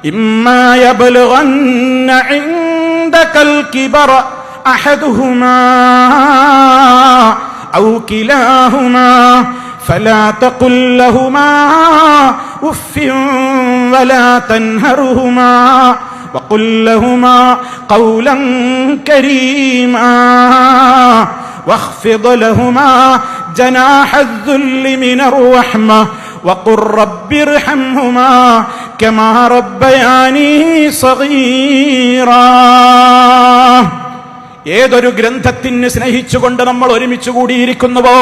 ഇമ്മാ യബ്ലുഗന്ന ഇൻദകൽ കിബറ അഹദുഹുമാ ഔ കിലാഹുമാ فلا تقل لهما أف ولا تنهرهما وقل لهما قولا كريما واخفض لهما جناح الذل من الرحمة وقل رب ارحمهما كما ربياني صغيرا. ഏതൊരു ഗ്രന്ഥത്തിന് സ്നേഹിച്ചുകൊണ്ട് നമ്മൾ ഒരുമിച്ച് കൂടിയിരിക്കുന്നുവോ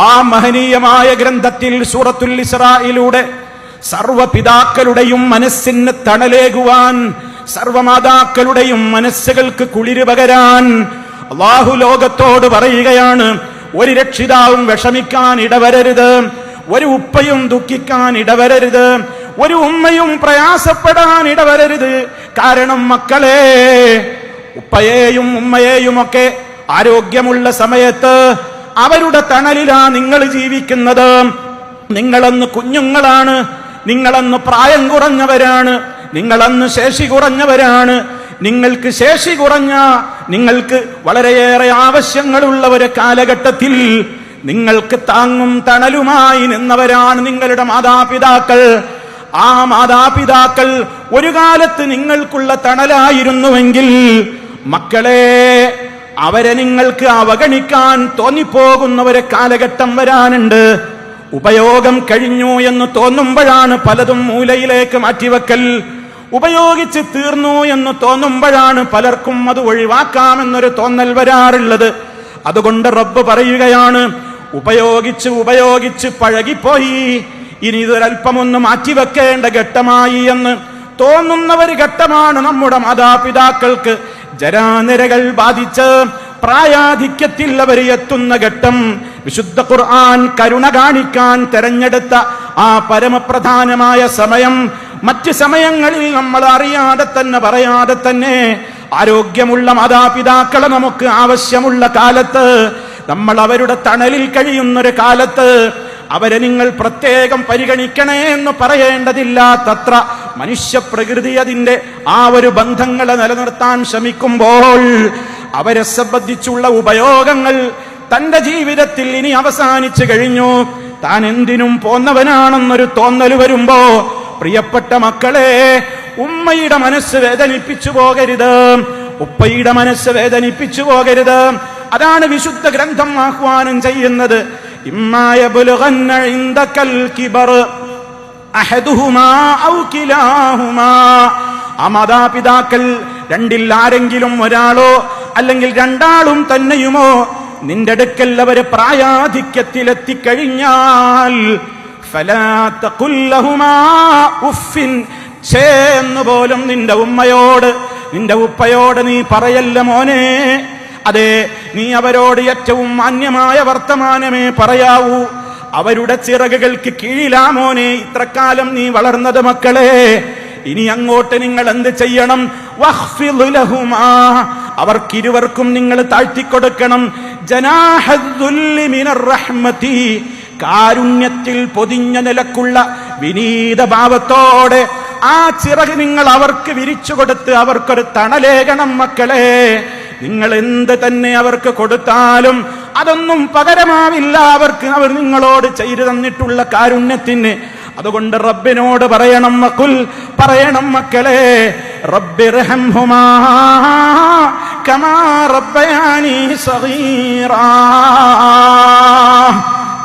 ആ മഹനീയമായ ഗ്രന്ഥത്തിൽ സൂറത്തുൽ ഇസ്രായിലൂടെ സർവപിതാക്കളുടെയും മനസ്സിന് തണലേകുവാൻ, സർവമാതാക്കളുടെയും മനസ്സുകൾക്ക് കുളിര് പകരാൻ അല്ലാഹു ലോകത്തോട് പറയുകയാണ്, ഒരു രക്ഷിതാവും വിഷമിക്കാൻ ഇടവരരുത്, ഒരു ഉപ്പയും ദുഃഖിക്കാൻ ഇടവരരുത്, ഒരു ഉമ്മയും പ്രയാസപ്പെടാൻ ഇടവരരുത്. കാരണം മക്കളെ, ഉപ്പയെയും ഉമ്മയെയും ഒക്കെ ആരോഗ്യമുള്ള സമയത്ത് അവരുടെ തണലിലാ നിങ്ങൾ ജീവിക്കുന്നത്. നിങ്ങളന്ന് കുഞ്ഞുങ്ങളാണ്, നിങ്ങളന്ന് പ്രായം കുറഞ്ഞവരാണ്, നിങ്ങളന്ന് ശേഷി കുറഞ്ഞവരാണ്. നിങ്ങൾക്ക് ശേഷി കുറഞ്ഞ, നിങ്ങൾക്ക് വളരെയേറെ ആവശ്യങ്ങളുള്ള ഒരു കാലഘട്ടത്തിൽ നിങ്ങൾക്ക് താങ്ങും തണലുമായി നിന്നവരാണ് നിങ്ങളുടെ മാതാപിതാക്കൾ. ആ മാതാപിതാക്കൾ ഒരു കാലത്ത് നിങ്ങൾക്കുള്ള തണലായിരുന്നുവെങ്കിൽ മക്കളെ, അവരെ നിങ്ങൾക്ക് അവഗണിക്കാൻ തോന്നിപ്പോകുന്ന ഒരു കാലഘട്ടം വരാനുണ്ട്. ഉപയോഗം കഴിഞ്ഞു എന്ന് തോന്നുമ്പോഴാണ് പലതും മൂലയിലേക്ക് മാറ്റിവെക്കൽ. ഉപയോഗിച്ച് തീർന്നു എന്ന് തോന്നുമ്പോഴാണ് പലർക്കും അത് ഒഴിവാക്കാമെന്നൊരു തോന്നൽ വരാറുള്ളത്. അതുകൊണ്ട് റബ്ബ് പറയുകയാണ്, ഉപയോഗിച്ച് ഉപയോഗിച്ച് പഴകിപ്പോയി, ഇനി ഇതൊരൽപ്പമൊന്ന് മാറ്റിവെക്കേണ്ട ഘട്ടമായി എന്ന് തോന്നുന്ന ഒരു ഘട്ടമാണ് നമ്മുടെ മാതാപിതാക്കൾക്ക് ജരാനിരകൾ ബാധിച്ച് പ്രായാധിക്യത്തിൽ അവർ എത്തുന്ന ഘട്ടം. വിശുദ്ധ ഖുർആൻ കരുണ കാണിക്കാൻ തെരഞ്ഞെടുത്ത ആ പരമപ്രധാനമായ സമയം മറ്റ് സമയങ്ങളിൽ നമ്മൾ അറിയാതെ തന്നെ പറയാതെ തന്നെ ആരോഗ്യമുള്ള മാതാപിതാക്കളെ നമുക്ക് ആവശ്യമുള്ള കാലത്ത്, നമ്മൾ അവരുടെ തണലിൽ കഴിയുന്നൊരു കാലത്ത് അവരെ നിങ്ങൾ പ്രത്യേകം പരിഗണിക്കണേ എന്ന് പറയേണ്ടതില്ലാത്തത്ര മനുഷ്യപ്രകൃതി അതിന്റെ ആ ഒരു ബന്ധങ്ങളെ നിലനിർത്താൻ ശ്രമിക്കുമ്പോൾ അവരെ സംബന്ധിച്ചുള്ള ഉപയോഗങ്ങൾ തന്റെ ജീവിതത്തിൽ ഇനി അവസാനിച്ചു കഴിഞ്ഞു, താൻ എന്തിനും പോന്നവനാണെന്നൊരു തോന്നൽ വരുമ്പോ പ്രിയപ്പെട്ട മക്കളെ, ഉമ്മയുടെ മനസ്സ് വേദനിപ്പിച്ചു പോകരുത്, ഉപ്പയുടെ മനസ്സ് വേദനിപ്പിച്ചു പോകരുത്. അതാണ് വിശുദ്ധ ഗ്രന്ഥം ആഹ്വാനം ചെയ്യുന്നത്. ഇമ്മാ യബ്ലുഗന്ന ഇൻദകൽ കിബർ അഹദുഹുമാ ഔ കിലാഹുമാ. ആ മാതാപിതാക്കൾ രണ്ടിൽ ആരെങ്കിലും ഒരാളോ അല്ലെങ്കിൽ രണ്ടാളും തന്നെയുമോ നിന്റെ അടുക്കൽ അവര് പ്രായാധിക്യത്തിലെത്തിക്കഴിഞ്ഞാൽ ഫലാ തഖുൽ ലഹുമാ ഉഫിൻ, ഛേ എന്ന് പോലും നിന്റെ ഉമ്മയോട് നിന്റെ ഉപ്പയോട് നീ പറയല്ല മോനെ. അതെ, നീ അവരോട് ഏറ്റവും മാന്യമായ വർത്തമാനമേ പറയാവൂ. അവരുടെ ചിറകുകൾക്ക് കീഴിലാ മോനെ ഇത്രക്കാലം നീ വളർന്നത് മക്കളെ. ഇനി അങ്ങോട്ട് നിങ്ങൾ എന്ത് ചെയ്യണം? വഖ്ഫിദ് ലഹുമാ, അവർക്കിരുവർക്കും നിങ്ങൾ താഴ്ത്തിക്കൊടുക്കണം. ജനാഹദ്ദുല്ലി മിനർ റഹ്മതി, കാരുണ്യത്തിൽ പൊതിഞ്ഞ നിലക്കുള്ള വിനീത ഭാവത്തോടെ ആ ചിറക് നിങ്ങൾ അവർക്ക് വിരിച്ചു കൊടുത്ത് അവർക്കൊരു തണലേകണം മക്കളെ. നിങ്ങൾ എന്ത് തന്നെ അവർക്ക് കൊടുത്താലും അതൊന്നും പകരമാവില്ല അവർ നിങ്ങളോട് ചെയ്തു തന്നിട്ടുള്ള കാരുണ്യത്തിന്. അതുകൊണ്ട് റബ്ബിനോട് പറയണം, പറയണം മക്കളെ, റബ്ബിർഹംഹുമാ കമാ റബ്ബയാനി സഗീറാ.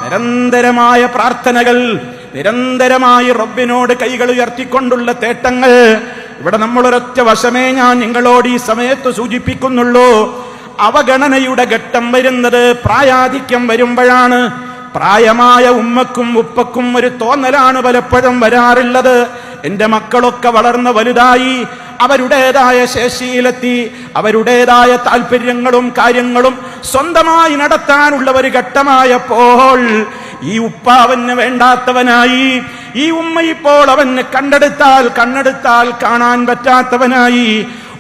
നിരന്തരമായ പ്രാർത്ഥനകൾ, നിരന്തരമായി റബ്ബിനോട് കൈകൾ ഉയർത്തിക്കൊണ്ടുള്ള തേട്ടങ്ങൾ. ഇവിടെ നമ്മളൊരൊറ്റ വശമേ ഞാൻ നിങ്ങളോട് ഈ സമയത്ത് സൂചിപ്പിക്കുന്നുള്ളൂ. അവഗണനയുടെ ഘട്ടം വരുന്നത് പ്രായാധിക്യം വരുമ്പോഴാണ്. പ്രായമായ ഉമ്മക്കും ഉപ്പക്കും ഒരു തോന്നലാണ് പലപ്പോഴും വരാറുള്ളത്, എന്റെ മക്കളൊക്കെ വളർന്ന് വലുതായി, അവരുടേതായ ശേഷിയിലെത്തി, അവരുടേതായ താല്പര്യങ്ങളും കാര്യങ്ങളും സ്വന്തമായി നടത്താനുള്ള ഒരു ഘട്ടമായപ്പോൾ ഈ ഉപ്പ അവന് വേണ്ടാത്തവനായി, ഈ ഉമ്മ ഇപ്പോൾ അവന് കണ്ണെടുത്താൽ കാണാൻ പറ്റാത്തവനായി,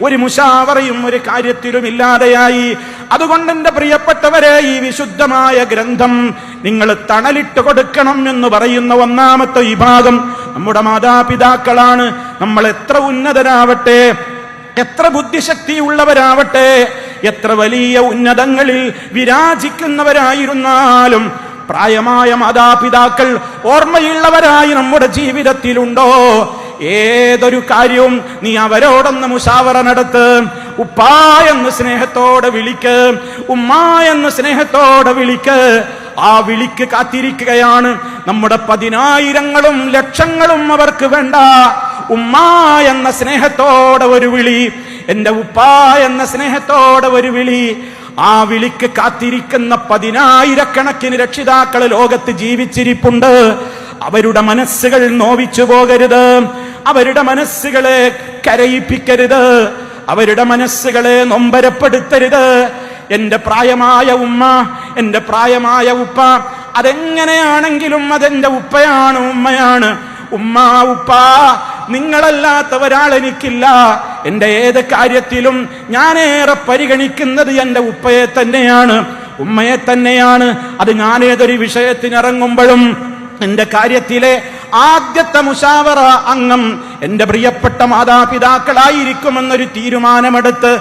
ഒരു മുശാവറയും ഒരു കാര്യത്തിലും ഇല്ലാതെയായി. അതുകൊണ്ട് എന്റെ പ്രിയപ്പെട്ടവരെ, ഈ വിശുദ്ധമായ ഗ്രന്ഥം നിങ്ങൾ തണലിട്ട് കൊടുക്കണം എന്ന് പറയുന്ന ഒന്നാമത്തെ വിഭാഗം നമ്മുടെ മാതാപിതാക്കളാണ്. നമ്മൾ എത്ര ഉന്നതരാവട്ടെ, എത്ര ബുദ്ധിശക്തിയുള്ളവരാവട്ടെ, എത്ര വലിയ ഉന്നതങ്ങളിൽ വിരാജിക്കുന്നവരായിരുന്നാലും പ്രായമായ മാതാപിതാക്കൾ ഓർമ്മയുള്ളവരായി നമ്മുടെ ജീവിതത്തിലുണ്ടോ? ഏതൊരു കാര്യവും നീ അവരോടൊന്ന് മുശാവറ നടത്ത്. ഉപ്പാ എന്ന് സ്നേഹത്തോടെ വിളിക്ക്, ഉമ്മാ എന്ന് സ്നേഹത്തോടെ വിളിക്ക്. ആ വിളിക്ക് കാത്തിരിക്കുകയാണ് നമ്മുടെ പതിനായിരങ്ങളും ലക്ഷങ്ങളും അവർക്ക് വേണ്ട. ഉമ്മാ എന്ന സ്നേഹത്തോടെ ഒരു വിളി, എന്റെ ഉപ്പാ എന്ന സ്നേഹത്തോടെ ഒരു വിളി. ആ വിളിക്ക് കാത്തിരിക്കുന്ന പതിനായിരക്കണക്കിന് രക്ഷിതാക്കൾ ലോകത്ത് ജീവിച്ചിരിപ്പുണ്ട്. അവരുടെ മനസ്സുകൾ നോവിച്ചു പോകരുത്, അവരുടെ മനസ്സുകളെ കരയിപ്പിക്കരുത്, അവരുടെ മനസ്സുകളെ നൊമ്പരപ്പെടുത്തരുത്. എന്റെ പ്രായമായ ഉമ്മ, എന്റെ പ്രായമായ ഉപ്പ, അതെങ്ങനെയാണെങ്കിലും അതെന്റെ ഉപ്പയാണ്, ഉമ്മയാണ്. ഉമ്മ, ഉപ്പ, നിങ്ങളല്ലാത്ത ഒരാൾ എനിക്കില്ല. എന്റെ ഏത് കാര്യത്തിലും ഞാനേറെ പരിഗണിക്കുന്നത് എന്റെ ഉപ്പയെ തന്നെയാണ്, ഉമ്മയെ തന്നെയാണ്. അത് ഞാൻ ഏതൊരു വിഷയത്തിനിറങ്ങുമ്പോഴും എന്റെ കാര്യത്തിലെ ആദ്യത്തെ മുശാവറ അംഗം എന്റെ പ്രിയപ്പെട്ട മാതാപിതാക്കളായിരിക്കുമെന്നൊരു തീരുമാനമെടുത്ത്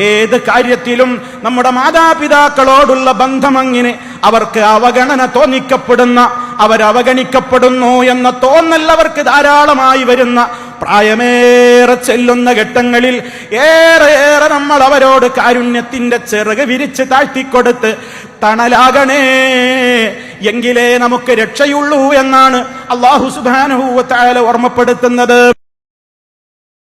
ഏത് കാര്യത്തിലും നമ്മുടെ മാതാപിതാക്കളോടുള്ള ബന്ധം അങ്ങനെ അവർക്ക് അവഗണന തോന്നിക്കപ്പെടുന്ന, അവരവഗണിക്കപ്പെടുന്നു എന്ന തോന്നൽ അവർക്ക് ധാരാളമായി വരുന്ന പ്രായമേറെ ചെല്ലുന്ന ഘട്ടങ്ങളിൽ ഏറെ നമ്മൾ അവരോട് കാരുണ്യത്തിന്റെ ചിറക് വിരിച്ച് താഴ്ത്തിക്കൊടുത്ത് തണലാകണേ, എങ്കിലേ നമുക്ക് രക്ഷയുള്ളൂ എന്നാണ് അല്ലാഹു സുബ്ഹാനഹു വ തആല ഓർമ്മപ്പെടുത്തുന്നത്.